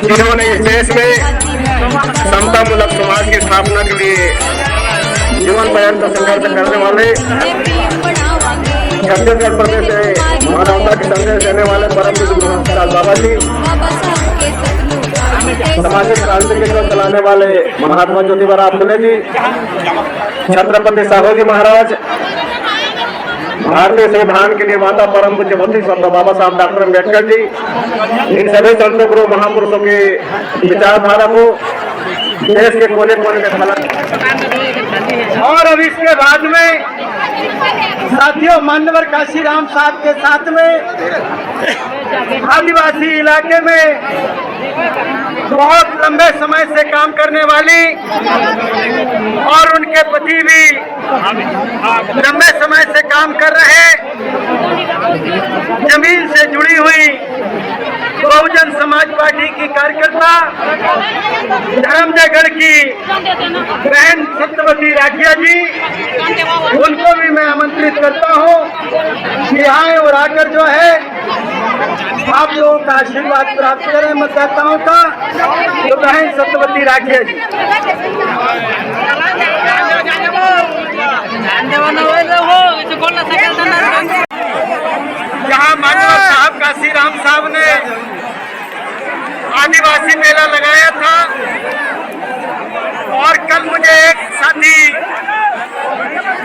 जिन्होंने इस देश में समतामूलक समाज की स्थापना के लिए जीवन पर्यंत संघर्ष करने वाले, छत्तीसगढ़ प्रदेश से मानवता के संदेश देने वाले परम पूज्य गुरु बाबा जी, सामाजिक क्रांति के जो चलाने वाले महात्मा ज्योतिबा फुले जी, छत्रपति साहू जी महाराज, भारतीय संविधान के निर्माता परम पूज्य संत बाबा साहब डॉक्टर अम्बेडकर जी, इन सभी संतों गुरु महापुरुषों के विचारधारा को देश के कोने कोने में फैला। और अब इसके बाद में साथियों मान्यवर काशीराम साहब के साथ में आदिवासी इलाके में बहुत लंबे समय से काम करने वाली और उनके पति भी लंबे समय से काम कर रहे, जमीन से जुड़ी हुई बहुजन समाज पार्टी की कार्यकर्ता धर्मजयगढ़ की बहन सत्यवती राठिया जी, उनको भी मैं आमंत्रित करता हूं कि आए और आकर जो है आप लोगों का आशीर्वाद प्राप्त करें मतदाताओं का। तो बहन सत्यवती राठिया जी। जहां मानव साहब काशीराम साहब ने आदिवासी मेला लगाया था और कल मुझे एक साथी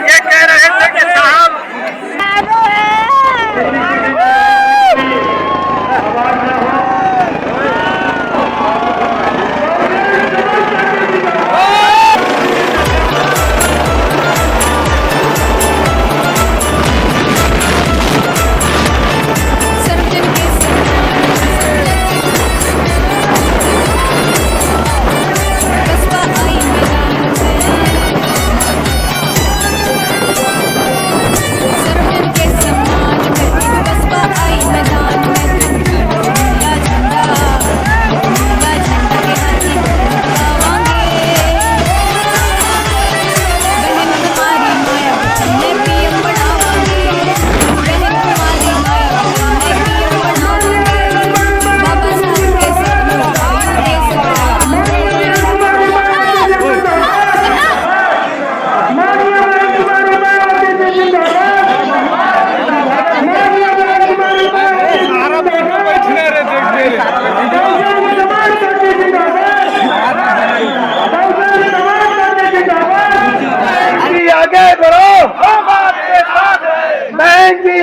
ये कह रहे थे कि साहब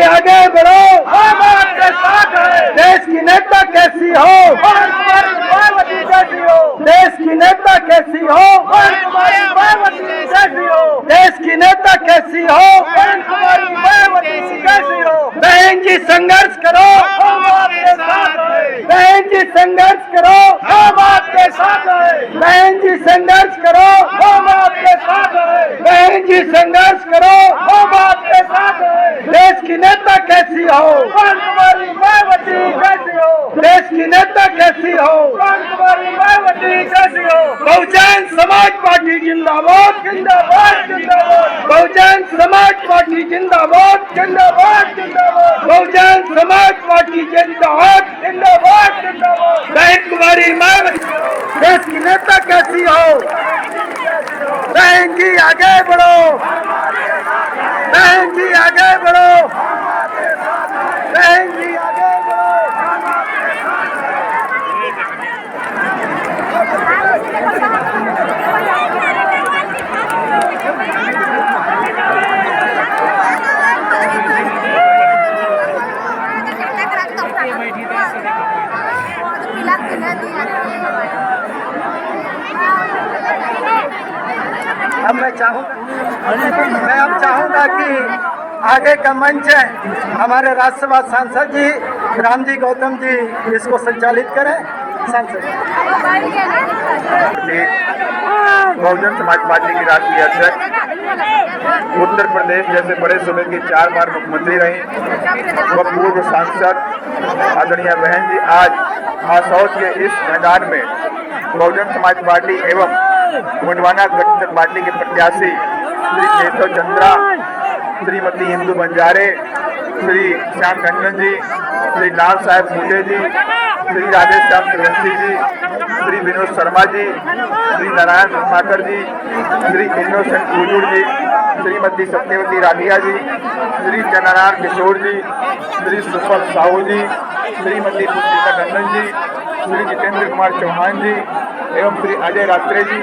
आगे बढ़ो, हम आपके साथ हैं। देश की नेता कैसी हो, देश की नेता कैसी हो, देश की नेता कैसी हो, बहन जी संघर्ष करो, हम आपके साथ हैं। बहन जी संघर्ष करो, हम आपके साथ हैं। बहन जी संघर्ष करो, हम आपके साथ हैं। बहन जी संघर्ष करो, हम आपके साथ हैं। देश की नेता कैसी हो, मायावती कैसी हो, देश की नेता कैसी हो, मायावती कैसी हो। बहुजन समाज पार्टी जिंदाबाद, जिंदाबाद, जिंदाबाद। बहुजन समाज पार्टी जिंदाबाद, जिंदाबाद, जिंदाबाद। बहुजन समाज पार्टी जिंदाबाद, जिंदाबाद, जिंदाबाद। बहन कुमारी मायावती देश की नेता कैसी हो, बहन जी आगे बढ़ो, बहन जी आगे बढ़ो, बहन जी आगे बढ़ो। अब मैं चाहूँगा कि आगे का मंच है हमारे राज्यसभा सांसद जी रामजी गौतम जी इसको संचालित करें। सांसद बहुजन समाज पार्टी की राष्ट्रीय अध्यक्ष, उत्तर प्रदेश जैसे बड़े सूबे की 4 बार मुख्यमंत्री रही, वह पूर्व सांसद आदरणीय बहन जी आज आसौद के इस मैदान में बहुजन समाज पार्टी एवं गोंडवाना गठबंधन पार्टी के प्रत्याशी श्री केशव चंद्रा, श्रीमती इंदू बंजारे, श्री श्याम टंडन जी, श्री लाल साहब मूटे जी, श्री राधेश्याम सूर्यवंशी जी, श्री विनोद शर्मा जी, श्री नारायण रत्नाकर जी, श्री इनोसेंट कुजूर जी, श्रीमती सत्यवती राधिया जी, श्री जनारायण किशोर जी, श्री सुफल साहू जी, श्रीमती पुष्पिता टंडन जी, श्री जितेंद्र कुमार चौहान जी एवं श्री अजय रात्रे जी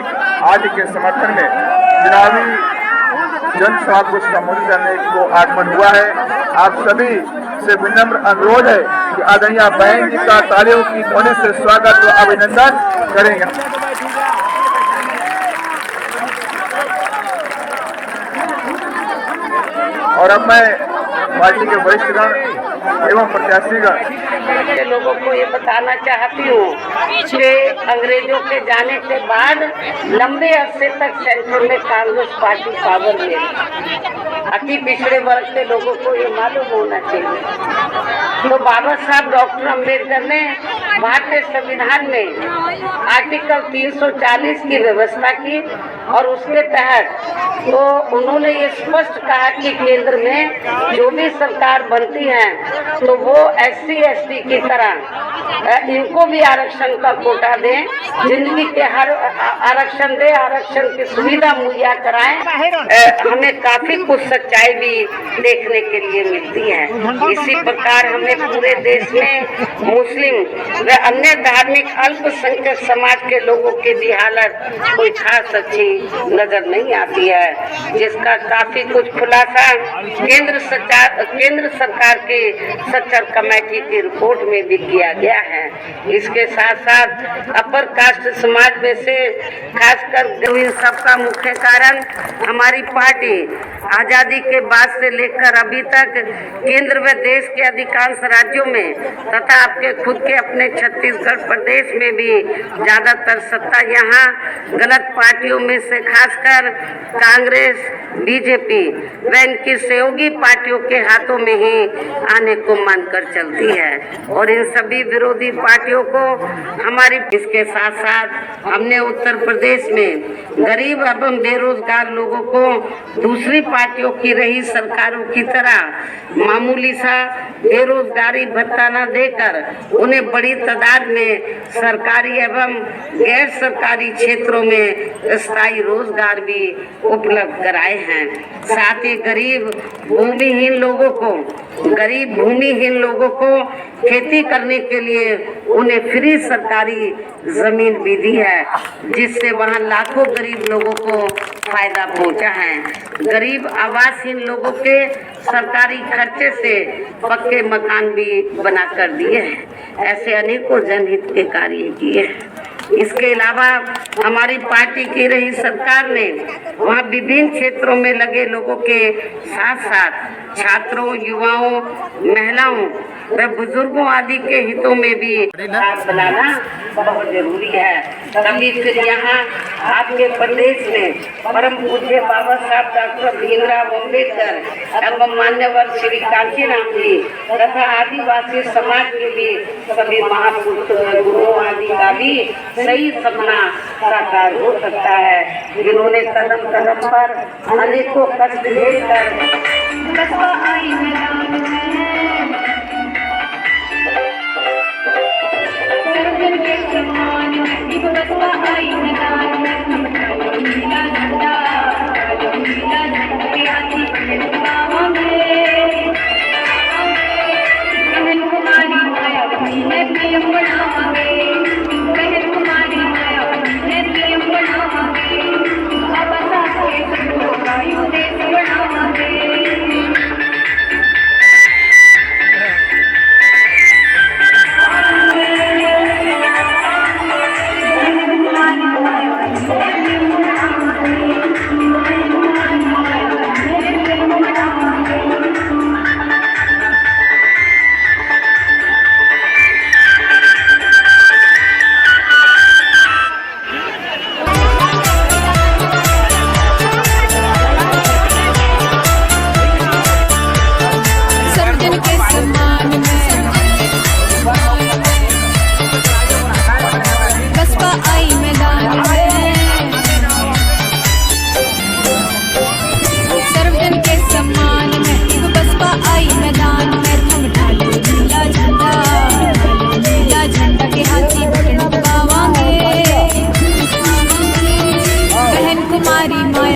आदि के समर्थन में चुनावी जनसभा को संबोधित करने को आगमन हुआ है। आप सभी से विनम्र अनुरोध है कि आदरणीय बहन जी का तालियों की ध्वनि से स्वागत व अभिनंदन करेंगे। और अब मैं पार्टी के वरिष्ठगण एवं प्रत्याशीगण के लोगों को ये बताना चाहती हूँ कि अंग्रेजों के जाने के बाद लंबे अरसे तक सेंट्रल में कांग्रेस पार्टी पावर में अति पिछड़े वर्ग के लोगों को ये मालूम होना चाहिए। तो बाबा साहब डॉक्टर अम्बेडकर ने भारतीय संविधान में आर्टिकल 340 की व्यवस्था की और उसके तहत तो उन्होंने ये स्पष्ट कहा कि केंद्र में जो भी सरकार बनती है तो वो SC ST की तरह इनको भी आरक्षण का कोटा दें, जिंदगी के हर आरक्षण दे, आरक्षण की सुविधा मुहैया कराएं। हमें काफी कुछ सच्चाई भी देखने के लिए मिलती है। इसी प्रकार हमें पूरे देश में मुस्लिम व अन्य धार्मिक अल्पसंख्यक समाज के लोगों की भी हालत कोई खास अच्छी नजर नहीं आती है, जिसका काफी कुछ खुलासा केंद्र सरकार की सच्चर कमेटी की रिपोर्ट में भी किया गया है। इसके साथ साथ अपर कास्ट समाज में से खासकर इन सबका मुख्य कारण हमारी पार्टी आजादी के बाद से लेकर अभी तक केंद्र व देश के अधिकांश राज्यों में तथा आपके खुद के अपने छत्तीसगढ़ प्रदेश में भी ज्यादातर सत्ता यहाँ गलत पार्टियों में से खासकर कांग्रेस, बीजेपी व इनकी सहयोगी पार्टियों के हाथों में ही आने को मानकर चलती है और इन सभी विरोधी पार्टियों को हमारी। इसके साथ साथ हमने उत्तर प्रदेश में गरीब एवं बेरोजगार लोगों को दूसरी पार्टियों की रही सरकारों की तरह मामूली सा बेरोजगारी भत्ता न देकर उन्हें बड़ी तादाद में सरकारी एवं गैर सरकारी क्षेत्रों में स्थायी रोजगार भी उपलब्ध कराए हैं। साथ ही गरीब भूमिहीन लोगों को खेती करने के लिए उन्हें फ्री सरकारी जमीन भी दी है, जिससे वहां लाखों गरीब लोगों को फायदा पहुंचा है। गरीब आवासहीन लोगों के सरकारी खर्चे से पक्के मकान भी बना कर दिए हैं। ऐसे अनेकों जनहित के कार्य किए हैं। इसके अलावा हमारी पार्टी की रही सरकार ने वहाँ विभिन्न क्षेत्रों में लगे लोगों के साथ साथ छात्रों, युवाओं, महिलाओं व बुजुर्गों आदि के हितों में भी बनाना बहुत जरूरी है। तभी फिर यहाँ आपके प्रदेश में परम पूज्य बाबा साहब डॉक्टर भीमराव अम्बेडकर एवं मान्यवर श्री कांशीराम जी तथा आदिवासी समाज के भी सभी महापुरुष गुरुओं आदि का भी सही सपना साकार हो सकता है, जिन्होंने कदम कदम पर अनेकों कष्ट झेलकर मैं